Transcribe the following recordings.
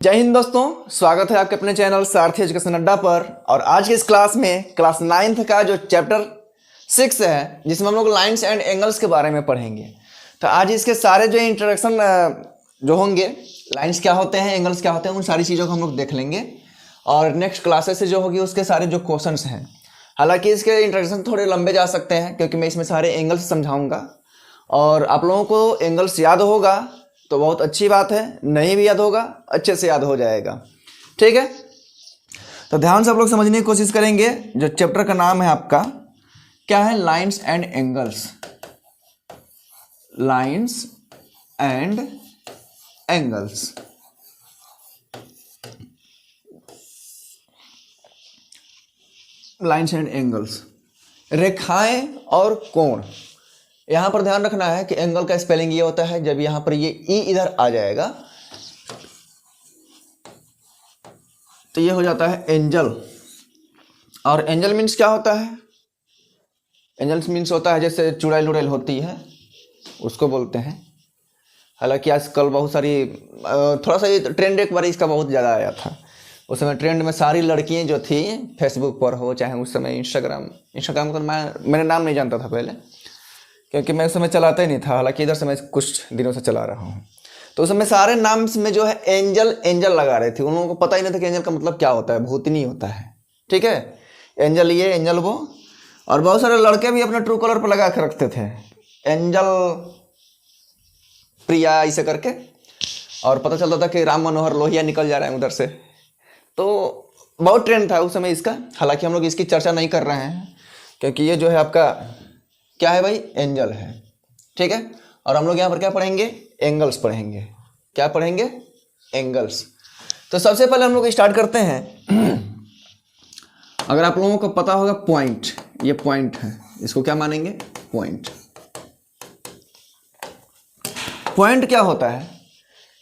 जय हिंद दोस्तों, स्वागत है आपके अपने चैनल सारथी एजुकेशन अड्डा पर। और आज के इस क्लास में क्लास 9th का जो चैप्टर 6 है, जिसमें हम लोग लाइंस एंड एंगल्स के बारे में पढ़ेंगे। तो आज इसके सारे जो इंट्रोडक्शन जो होंगे, लाइंस क्या होते हैं, एंगल्स क्या होते हैं, उन सारी चीज़ों को हम लोग देख लेंगे। और नेक्स्ट क्लासेस से जो होगी उसके सारे जो क्वेश्चंस हैं, हालांकि इसके इंट्रोडक्शन थोड़े लंबे जा सकते हैं क्योंकि मैं इसमें सारे एंगल्स समझाऊंगा। और आप लोगों को एंगल्स याद होगा तो बहुत अच्छी बात है, नहीं भी याद होगा अच्छे से याद हो जाएगा। ठीक है, तो ध्यान से आप लोग समझने की कोशिश करेंगे। जो चैप्टर का नाम है आपका क्या है, lines and angles. Lines and angles. Lines and angles, रेखाएं और कोण। यहां पर ध्यान रखना है कि एंगल का स्पेलिंग ये होता है, जब यहां पर ये ई इधर आ जाएगा तो ये हो जाता है एंजल। और एंजल मीन्स क्या होता है, एंजल मीन्स होता है जैसे चुड़ैल उड़ैल होती है, उसको बोलते हैं। हालांकि आजकल बहुत सारी थोड़ा सा ये ट्रेंड एक बार इसका बहुत ज़्यादा आया था। उस समय ट्रेंड में सारी लड़कियां जो थी, फेसबुक पर हो चाहे उस समय इंस्टाग्राम का तो मैंने नाम नहीं जानता था पहले, क्योंकि मैं उस समय चलाता ही नहीं था। हालांकि इधर से मैं कुछ दिनों से चला रहा हूँ। तो उस समय सारे नाम में जो है एंजल एंजल लगा रहे थे। उन लोगों को पता ही नहीं था कि एंजल का मतलब क्या होता है, भूतनी होता है। ठीक है, एंजल ये एंजल वो। और बहुत सारे लड़के भी अपने ट्रू कलर पर लगा के रखते थे, एंजल प्रिया ऐसे करके। और पता चलता था कि राम मनोहर लोहिया निकल जा रहा है उधर से। तो बहुत ट्रेंड था उस समय इसका। हालांकि हम लोग इसकी चर्चा नहीं कर रहे हैं क्योंकि ये जो है आपका क्या है भाई, एंजल है। ठीक है, और हम लोग यहाँ पर क्या पढ़ेंगे, एंगल्स पढ़ेंगे। क्या पढ़ेंगे, एंगल्स। तो सबसे पहले हम लोग स्टार्ट करते हैं। अगर आप लोगों को पता होगा पॉइंट, ये पॉइंट है, इसको क्या मानेंगे, पॉइंट। पॉइंट क्या होता है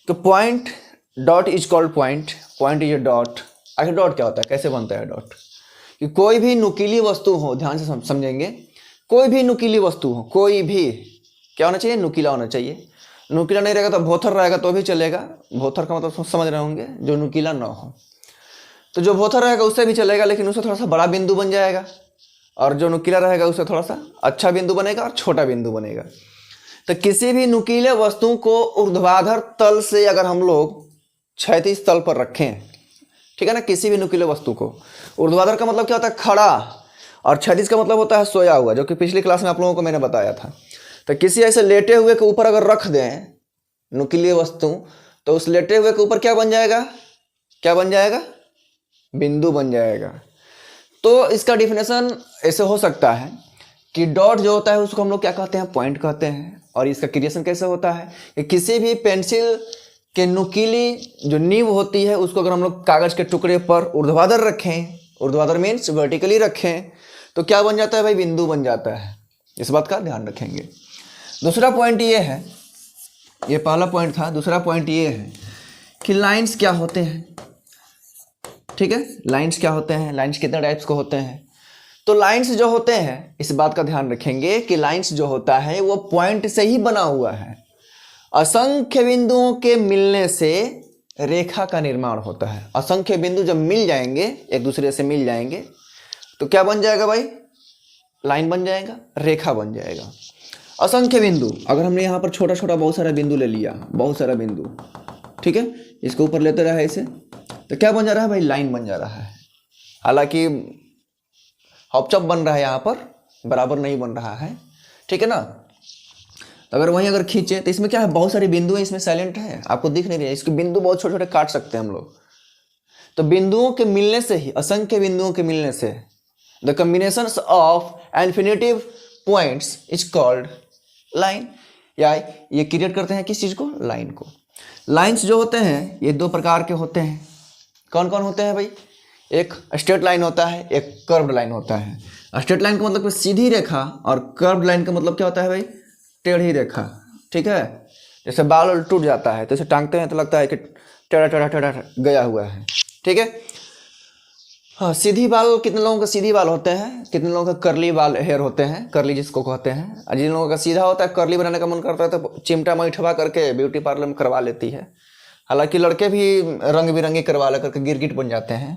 कि point, dot is called point. Point is a dot. आखिर डॉट क्या होता है, कैसे बनता है डॉट, कि कोई भी नुकीली वस्तु हो, ध्यान से समझेंगे, कोई भी नुकीली वस्तु हो, कोई भी क्या होना चाहिए, नुकीला होना चाहिए। नुकीला नहीं रहेगा तो भोथर रहेगा तो भी चलेगा। भोथर का मतलब समझ रहे होंगे, जो नुकीला ना हो। तो जो भोथर रहेगा उससे भी चलेगा, लेकिन उससे थोड़ा सा बड़ा बिंदु बन जाएगा। और जो नुकीला रहेगा उससे थोड़ा सा अच्छा बिंदु बनेगा और छोटा बिंदु बनेगा। तो किसी भी नुकीले वस्तु को ऊर्ध्वाधर तल से अगर हम लोग क्षैतिज तल पर रखें, ठीक है ना, किसी भी नुकीले वस्तु को, ऊर्ध्वाधर का मतलब क्या होता है, खड़ा, और क्षैतिज का मतलब होता है सोया हुआ, जो कि पिछली क्लास में आप लोगों को मैंने बताया था। तो किसी ऐसे लेटे हुए के ऊपर अगर रख दें नुकीली वस्तु, तो उस लेटे हुए के ऊपर क्या बन जाएगा, क्या बन जाएगा, बिंदु बन जाएगा। तो इसका डिफिनेशन ऐसे हो सकता है कि डॉट जो होता है उसको हम लोग क्या कहते हैं, पॉइंट कहते हैं। और इसका क्रिएशन कैसे होता है कि किसी भी पेंसिल के नुकीली जो नींव होती है उसको अगर हम लोग कागज के टुकड़े पर ऊर्ध्वाधर रखें, ऊर्ध्वाधर मीन्स वर्टिकली रखें, तो क्या बन जाता है भाई, बिंदु बन जाता है। इस बात का ध्यान रखेंगे। दूसरा पॉइंट ये है, ये पहला पॉइंट था। दूसरा पॉइंट ये है कि लाइंस क्या होते हैं। ठीक है, लाइंस क्या होते हैं, लाइंस कितने टाइप्स के होते हैं। तो लाइंस जो होते हैं, इस बात का ध्यान रखेंगे कि लाइंस जो होता है वो पॉइंट से ही बना हुआ है। असंख्य बिंदुओं के मिलने से रेखा का निर्माण होता है। असंख्य बिंदु जब मिल जाएंगे, एक दूसरे से मिल जाएंगे, तो क्या बन जाएगा भाई, लाइन बन जाएगा, रेखा बन जाएगा। असंख्य बिंदु, अगर हमने यहाँ पर छोटा छोटा बहुत सारा बिंदु ले लिया, बहुत सारा बिंदु, ठीक है, इसको ऊपर लेते रहा ऐसे, तो क्या बन जा रहा है भाई, लाइन बन जा रहा है। हालांकि हॉपचॉप बन रहा है, यहाँ पर बराबर नहीं बन रहा है। ठीक है ना। तो अगर वहीं अगर खींचे तो इसमें क्या है, बहुत सारे बिंदु हैं, इसमें साइलेंट है, आपको दिख नहीं रही है। इसके बिंदु बहुत छोटे छोटे काट सकते हैं हम लोग। तो बिंदुओं के मिलने से ही, असंख्य बिंदुओं के मिलने से, the combinations of infinitive points is called line. या ये क्रिएट करते हैं किस चीज को, लाइन को। लाइंस जो होते हैं ये दो प्रकार के होते हैं। कौन कौन होते हैं भाई, एक स्ट्रेट लाइन होता है, एक कर्व्ड लाइन होता है। स्ट्रेट लाइन का मतलब सीधी रेखा, और कर्व्ड लाइन का मतलब क्या होता है भाई, टेढ़ी रेखा। ठीक है, जैसे बाल टूट जाता है तो इसे टांगते हैं तो लगता है कि टेढ़ा टेढ़ा टेढ़ा गया हुआ है। ठीक है, हाँ, सीधी बाल, कितने लोगों का सीधी बाल होते हैं, कितने लोगों का कर्ली बाल हेयर होते हैं, कर्ली जिसको कहते हैं। और जिन लोगों का सीधा होता है, कर्ली बनाने का मन करता है तो चिमटा मैठवा करके ब्यूटी पार्लर में करवा लेती है। हालांकि लड़के भी रंग बिरंगे करवा ला करके गिरगिट बन जाते हैं।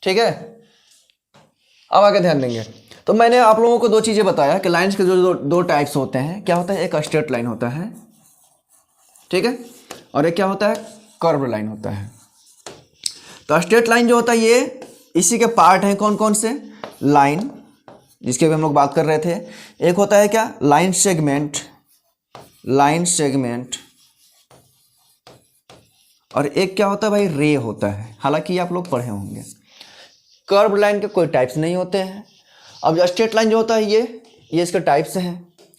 ठीक है, अब आगे ध्यान देंगे। तो मैंने आप लोगों को दो चीज़ें बताया कि लाइंस के जो दो टाइप्स होते हैं, क्या होता है, एक स्ट्रेट लाइन होता है, ठीक है, और एक क्या होता है, कर्व लाइन होता है। तो स्ट्रेट लाइन जो होता है ये इसी के पार्ट हैं, कौन कौन से, लाइन जिसके भी हम लोग बात कर रहे थे, एक होता है क्या, लाइन सेगमेंट, लाइन सेगमेंट, और एक क्या होता है भाई, रे होता है। हालांकि आप लोग पढ़े होंगे। कर्व लाइन के कोई टाइप्स नहीं होते हैं। अब जो स्ट्रेट लाइन जो होता है ये इसके टाइप्स हैं,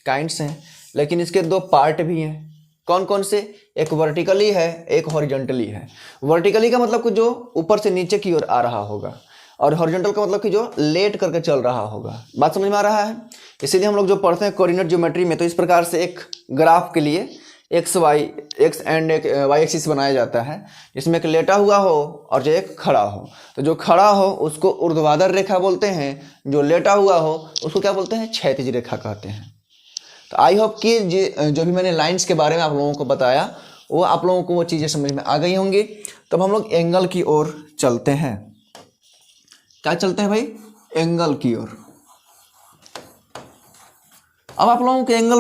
काइंड्स हैं, लेकिन इसके दो पार्ट भी हैं। कौन कौन से, एक वर्टिकली है, एक हॉरिजॉन्टली है। वर्टिकली का मतलब कि जो ऊपर से नीचे की ओर आ रहा होगा, और हॉरिजॉन्टल का मतलब कि जो लेट करके चल रहा होगा। बात समझ में आ रहा है। इसीलिए हम लोग जो पढ़ते हैं कोऑर्डिनेट ज्योमेट्री में, तो इस प्रकार से एक ग्राफ के लिए एक्स एंड एक वाई एक्सिस बनाया जाता है, जिसमें एक लेटा हुआ हो और जो एक खड़ा हो। तो जो खड़ा हो उसको ऊर्ध्वाधर रेखा बोलते हैं, जो लेटा हुआ हो उसको क्या बोलते हैं, क्षैतिज रेखा कहते हैं। तो आई होप कि जो भी मैंने लाइंस के बारे में आप लोगों को बताया वो आप लोगों को वो चीज़ें समझ में आ गई होंगी। तब हम लोग एंगल की ओर चलते हैं। क्या चलते हैं भाई, एंगल की ओर। अब आप लोगों को एंगल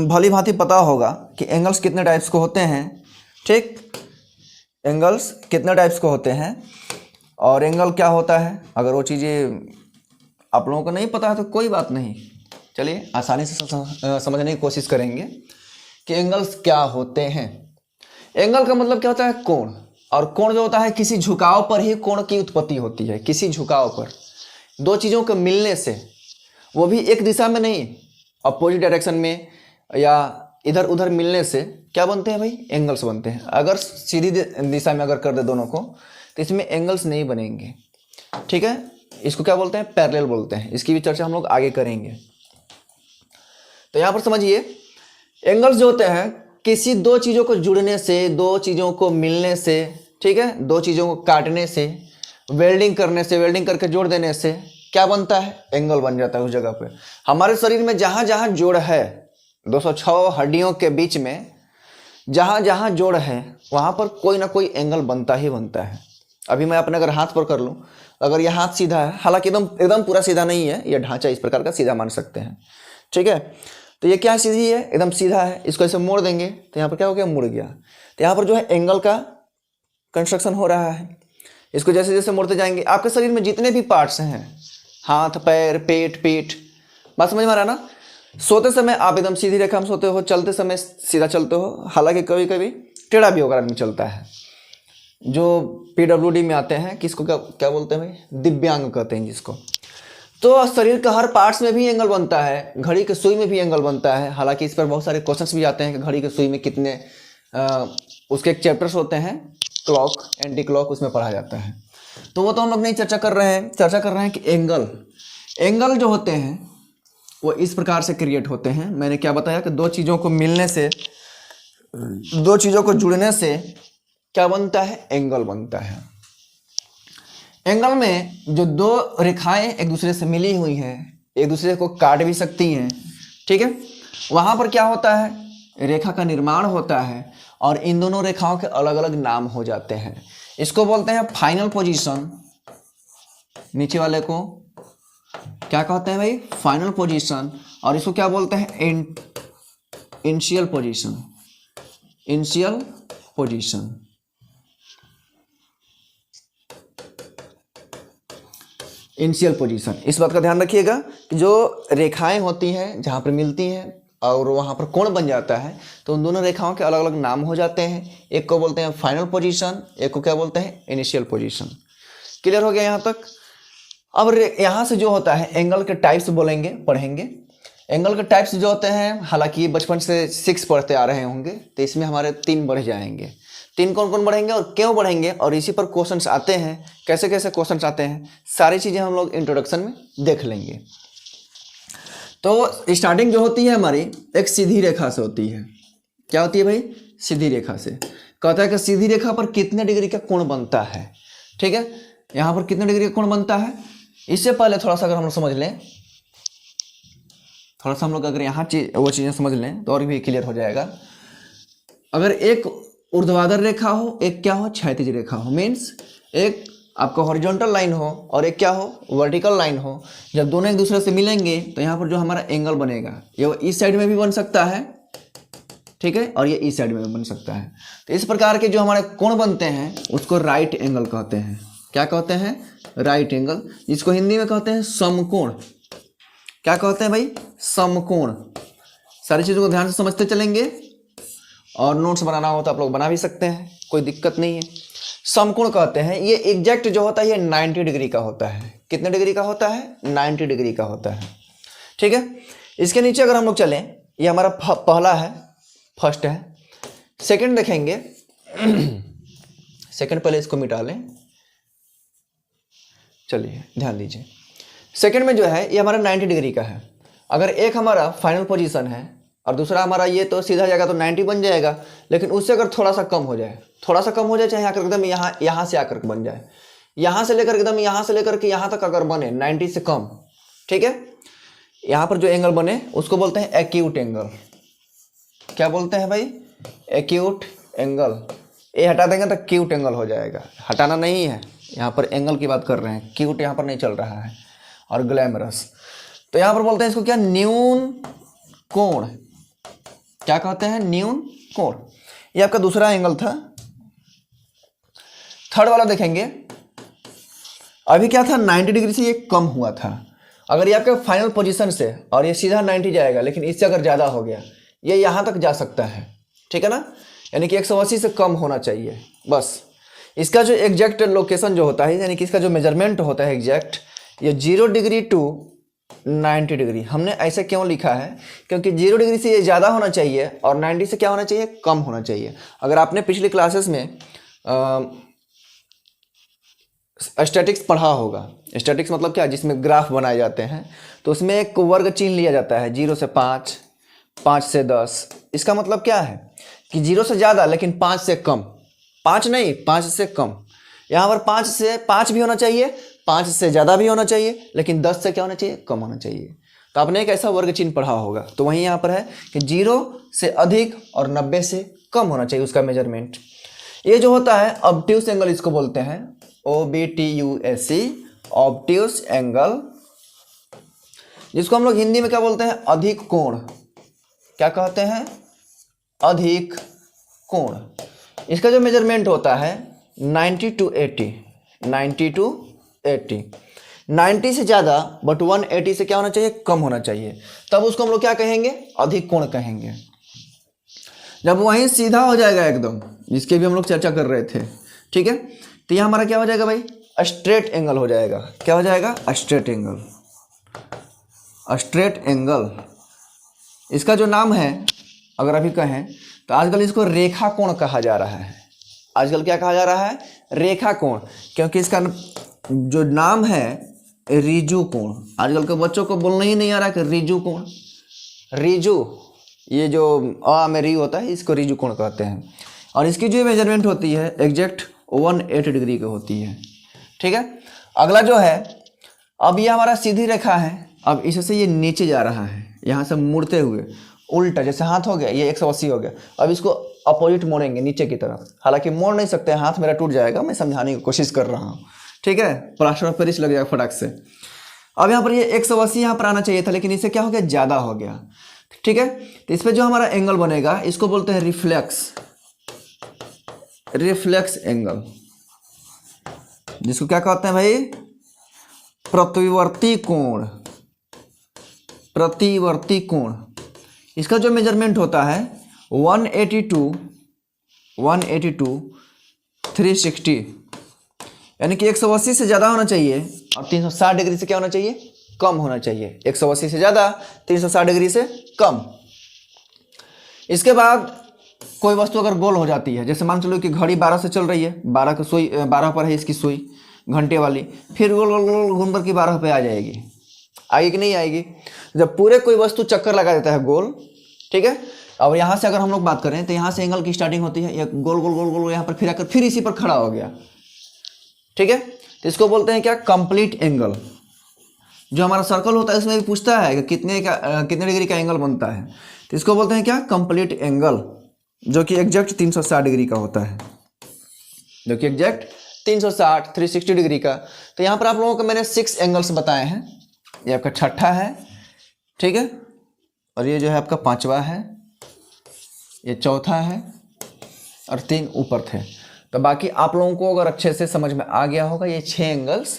भली भांति पता होगा कि एंगल्स कितने टाइप्स को होते हैं। ठीक, एंगल्स कितने टाइप्स को होते हैं और एंगल क्या होता है। अगर वो चीज़ें आप लोगों को नहीं पता है तो कोई बात नहीं, चलिए आसानी से समझने की कोशिश करेंगे कि एंगल्स क्या होते हैं। एंगल का मतलब क्या होता है, कोण। और कोण जो होता है किसी झुकाव पर ही कोण की उत्पत्ति होती है। किसी झुकाव पर दो चीज़ों के मिलने से, वो भी एक दिशा में नहीं, अपोजिट डायरेक्शन में या इधर उधर मिलने से क्या बनते हैं भाई, एंगल्स बनते हैं। अगर सीधी दिशा में अगर कर दे दोनों को तो इसमें एंगल्स नहीं बनेंगे। ठीक है, इसको क्या बोलते हैं, पैरेलल बोलते हैं। इसकी भी चर्चा हम लोग आगे करेंगे। तो यहाँ पर समझिए, एंगल्स जो होते हैं किसी दो चीज़ों को जुड़ने से, दो चीज़ों को मिलने से, ठीक है, दो चीज़ों को काटने से, वेल्डिंग करने से, वेल्डिंग करके जोड़ देने से क्या बनता है, एंगल बन जाता है उस जगह पे। हमारे शरीर में जहाँ जहाँ जोड़ है, 206 हड्डियों के बीच में जहाँ जहाँ जोड़ है वहाँ पर कोई ना कोई एंगल बनता ही बनता है। अभी मैं अपने अगर हाथ पर कर लूँ, अगर यह हाथ सीधा है, हालांकि एकदम पूरा सीधा नहीं है, यह ढांचा इस प्रकार का सीधा मान सकते हैं। ठीक है, तो ये क्या सीधी है, एकदम सीधा है। इसको ऐसे मोड़ देंगे तो यहाँ पर क्या हो गया, मुड़ गया। तो यहाँ पर जो है एंगल का कंस्ट्रक्शन हो रहा है। इसको जैसे जैसे मोड़ते जाएंगे, आपके शरीर में जितने भी पार्ट्स हैं, हाथ, पैर, पेट, पीठ, बात समझ में आ रहा है ना। सोते समय आप एकदम सीधी रेखा में सोते हो, चलते समय सीधा चलते हो, हालांकि कभी कभी टेढ़ा भी होकर आदमी चलता है। जो PWD में आते हैं, किसको क्या बोलते हैं भाई, दिव्यांग कहते हैं जिसको। तो शरीर के हर पार्ट्स में भी एंगल बनता है, घड़ी के सुई में भी एंगल बनता है। हालांकि इस पर बहुत सारे क्वेश्चंस भी आते हैं कि घड़ी के सुई में कितने, उसके एक चैप्टर्स होते हैं, क्लॉक, एंटी क्लॉक, उसमें पढ़ा जाता है। तो वो तो हम लोग नहीं चर्चा कर रहे हैं। चर्चा कर रहे हैं कि एंगल जो होते हैं वो इस प्रकार से क्रिएट होते हैं। मैंने क्या बताया कि दो चीज़ों को मिलने से, दो चीज़ों को जुड़ने से क्या बनता है, एंगल बनता है। एंगल में जो दो रेखाएं एक दूसरे से मिली हुई हैं, एक दूसरे को काट भी सकती हैं, ठीक है, वहाँ पर क्या होता है, रेखा का निर्माण होता है और इन दोनों रेखाओं के अलग अलग नाम हो जाते हैं। इसको बोलते हैं फाइनल पोजीशन। नीचे वाले को क्या कहते हैं भाई, फाइनल पोजीशन। और इसको क्या बोलते हैं, initial position. Initial position, initial position. इस बात का ध्यान रखिएगा कि जो रेखाएं होती हैं जहाँ पर मिलती हैं और वहाँ पर कोण बन जाता है, तो उन दोनों रेखाओं के अलग अलग नाम हो जाते हैं। एक को बोलते हैं फाइनल पोजीशन, एक को क्या बोलते हैं, इनिशियल पोजीशन। क्लियर हो गया यहाँ तक। अब यहाँ से जो होता है एंगल के टाइप्स बोलेंगे, पढ़ेंगे। एंगल के टाइप्स जो होते हैं, हालांकि बचपन से 6 पढ़ते आ रहे होंगे, तो इसमें हमारे 3 बढ़ जाएंगे। 3 कौन कौन बढ़ेंगे और क्यों बढ़ेंगे, और इसी पर क्वेश्चंस आते हैं, कैसे कैसे क्वेश्चंस आते हैं, सारी चीज़ें हम लोग इंट्रोडक्शन में देख लेंगे। तो स्टार्टिंग जो होती है हमारी एक सीधी रेखा से होती है। क्या होती है भाई, सीधी रेखा से। कहता है कि सीधी रेखा पर कितने डिग्री का कोण बनता है। ठीक है, यहाँ पर कितने डिग्री का कोण बनता है। इससे पहले थोड़ा सा अगर हम लोग समझ लें, थोड़ा सा हम लोग अगर यहाँ वो चीज़ें समझ लें तो और भी क्लियर हो जाएगा। अगर एक ऊर्ध्वाधर रेखा हो, एक क्या हो, क्षैतिज रेखा हो। मीन्स एक आपका हॉरिजॉन्टल लाइन हो और एक क्या हो, वर्टिकल लाइन हो। जब दोनों एक दूसरे से मिलेंगे तो यहाँ पर जो हमारा एंगल बनेगा ये इस साइड में भी बन सकता है, ठीक है, और ये इस साइड में भी बन सकता है। तो इस प्रकार के जो हमारे कोण बनते हैं उसको राइट एंगल कहते हैं। क्या कहते हैं, राइट एंगल, जिसको हिंदी में कहते हैं समकोण। क्या कहते हैं भाई, समकोण। सारी चीज़ों को ध्यान से समझते चलेंगे और नोट्स बनाना हो तो आप लोग बना भी सकते हैं, कोई दिक्कत नहीं है। समकोण कहते हैं, ये एग्जैक्ट जो होता है ये 90 डिग्री का होता है। कितने डिग्री का होता है, 90 डिग्री का होता है, ठीक है। इसके नीचे अगर हम लोग चलें, ये हमारा पहला है, फर्स्ट है। सेकंड देखेंगे, सेकंड पहले इसको मिटा लें, चलिए ध्यान दीजिए। सेकंड में जो है ये हमारा 90 डिग्री का है। अगर एक हमारा फाइनल पोजीशन है और दूसरा हमारा ये तो सीधा जाएगा तो 90 बन जाएगा, लेकिन उससे अगर थोड़ा सा कम हो जाए, थोड़ा सा कम हो जाए, चाहे आकर एकदम यहाँ से आकर बन जाए, यहाँ से लेकर एकदम यहाँ से लेकर के यहाँ तक अगर बने 90 से कम, ठीक है, यहाँ पर जो एंगल बने उसको बोलते हैं एक्यूट एंगल। क्या बोलते हैं भाई, एक्यूट एंगल। ये हटा देंगे तो क्यूट एंगल हो जाएगा, हटाना नहीं है, यहाँ पर एंगल की बात कर रहे हैं, क्यूट यहाँ पर नहीं चल रहा है, और ग्लैमरस। तो यहाँ पर बोलते हैं इसको क्या, न्यून कोण। क्या कहते हैं, न्यून कोण। ये आपका दूसरा एंगल था। थर्ड वाला देखेंगे, अभी क्या था, 90 डिग्री से ये कम हुआ था। अगर ये आपके फाइनल पोजीशन से और ये सीधा 90 जाएगा, लेकिन इससे अगर ज़्यादा हो गया, ये यहाँ तक जा सकता है, ठीक है ना, यानी कि 180 से कम होना चाहिए बस। इसका जो एग्जैक्ट लोकेशन जो होता है, यानी कि इसका जो मेजरमेंट होता है एग्जैक्ट, ये 0 डिग्री टू 90 डिग्री। हमने ऐसे क्यों लिखा है, क्योंकि 0 डिग्री से ये ज़्यादा होना चाहिए और 90 से क्या होना चाहिए, कम होना चाहिए। अगर आपने पिछली क्लासेस में स्टैटिक्स पढ़ा होगा, स्टैटिक्स मतलब क्या, जिसमें ग्राफ बनाए जाते हैं, तो उसमें एक वर्ग चिन्ह लिया जाता है, 0 से 5, 5 से 10। इसका मतलब क्या है कि 0 से ज़्यादा लेकिन 5 से कम, 5 नहीं 5 से कम। यहाँ पर 5 से 5 भी होना चाहिए, 5 से ज़्यादा भी होना चाहिए, लेकिन 10 से क्या होना चाहिए, कम होना चाहिए। तो आपने एक ऐसा वर्ग चिन्ह पढ़ा होगा, तो वहीं यहाँ पर है कि 0 से अधिक और 90 से कम होना चाहिए उसका मेजरमेंट। ये जो होता है ऑब्ट्यूस एंगल, इसको बोलते हैं OBTUS, ऑब्ट्यूस एंगल, जिसको हम लोग हिंदी में क्या बोलते हैं, अधिक कोण। क्या कहते हैं, अधिक कोण। इसका जो मेजरमेंट होता है 90 टू 80, 90 टू 80, 90 से ज़्यादा बट 180 से क्या होना चाहिए, कम होना चाहिए, तब उसको हम लोग क्या कहेंगे, अधिक कोण कहेंगे। जब वहीं सीधा हो जाएगा एकदम, जिसके भी हम लोग चर्चा कर रहे थे, ठीक है, तो यह हमारा क्या हो जाएगा भाई, स्ट्रेट एंगल हो जाएगा। क्या हो जाएगा, स्ट्रेट एंगल, स्ट्रेट एंगल। इसका जो नाम है अगर अभी कहें तो आजकल इसको रेखा कोण कहा जा रहा है। आजकल क्या कहा जा रहा है, रेखा कोण, क्योंकि इसका जो नाम है रिजु कोण। आजकल के बच्चों को बोलना ही नहीं आ रहा कि रिजु कोण, रिजु, ये जो अ में री होता है इसको रिजु कोण कहते हैं। और इसकी जो मेजरमेंट होती है एग्जैक्ट 180 डिग्री की होती है, ठीक है। अगला जो है, अब ये हमारा सीधी रेखा है, अब इससे ये नीचे जा रहा है, यहाँ से मुड़ते हुए उल्टा, जैसे हाथ हो गया ये 180 हो गया, अब इसको अपोजिट मोड़ेंगे नीचे की तरफ। हालांकि मोड़ नहीं सकते, हाथ मेरा टूट जाएगा, मैं समझाने की कोशिश कर रहा हूँ, ठीक है, प्लास्टर ऑफ पेरिस लग जाएगा फटाक से। अब यहाँ पर ये 180 यहाँ पर आना चाहिए था, लेकिन इससे क्या हो गया, ज़्यादा हो गया, ठीक है। तो इस पर जो हमारा एंगल बनेगा इसको बोलते हैं रिफ्लेक्स, रिफ्लेक्स एंगल, जिसको क्या कहते हैं भाई, प्रतिवर्ती कोण, प्रतिवर्ती कोण। इसका जो मेजरमेंट होता है 182 360, यानी कि 180 से ज़्यादा होना चाहिए और 360 डिग्री से क्या होना चाहिए, कम होना चाहिए। 180 से ज़्यादा, 360 डिग्री से कम। इसके बाद कोई वस्तु अगर गोल हो जाती है, जैसे मान चलो कि घड़ी 12 से चल रही है, 12 की सुई, 12 पर है इसकी सुई घंटे वाली, फिर गोल गोल गोल घूम कर के 12 पे आ जाएगी, आएगी कि नहीं आएगी। जब पूरे कोई वस्तु चक्कर लगा देता है गोल, ठीक है, अब यहाँ से अगर हम लोग बात करें तो यहाँ से एंगल की स्टार्टिंग होती है, ये गोल गोल गोल गोल यहाँ पर फिर आकर फिर इसी पर खड़ा हो गया, ठीक है, तो इसको बोलते हैं क्या, कंप्लीट एंगल। जो हमारा सर्कल होता है उसमें भी पूछता है कि कितने डिग्री का एंगल बनता है, तो इसको बोलते हैं क्या, कंप्लीट एंगल, जो कि एग्जैक्ट 360 डिग्री का होता है, जो कि एग्जैक्ट 360 360 डिग्री का। तो यहाँ पर आप लोगों को मैंने 6 एंगल्स बताए हैं। ये आपका छठा है, ठीक है, और ये जो है आपका पांचवा है, ये चौथा है, और 3 ऊपर थे। तो बाकी आप लोगों को अगर अच्छे से समझ में आ गया होगा ये 6 एंगल्स।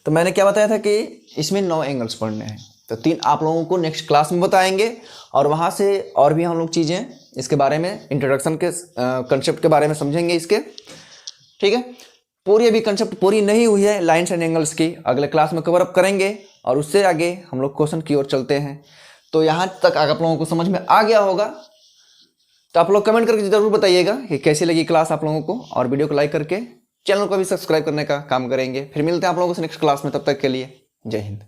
तो मैंने क्या बताया था कि इसमें 9 एंगल्स पढ़ने हैं, तो 3 आप लोगों को नेक्स्ट क्लास में बताएंगे, और वहाँ से और भी हम लोग चीज़ें इसके बारे में, इंट्रोडक्शन के कंसेप्ट के बारे में समझेंगे इसके, ठीक है। पूरी अभी कंसेप्ट पूरी नहीं हुई है लाइन्स एंड एंगल्स की, अगले क्लास में कवर अप करेंगे, और उससे आगे हम लोग क्वेश्चन की ओर चलते हैं। तो यहाँ तक अगर आप लोगों को समझ में आ गया होगा तो आप लोग कमेंट करके ज़रूर बताइएगा कि कैसी लगी क्लास आप लोगों को, और वीडियो को लाइक करके चैनल को भी सब्सक्राइब करने का काम करेंगे। फिर मिलते हैं आप लोगों से नेक्स्ट क्लास में, तब तक के लिए जय हिंद।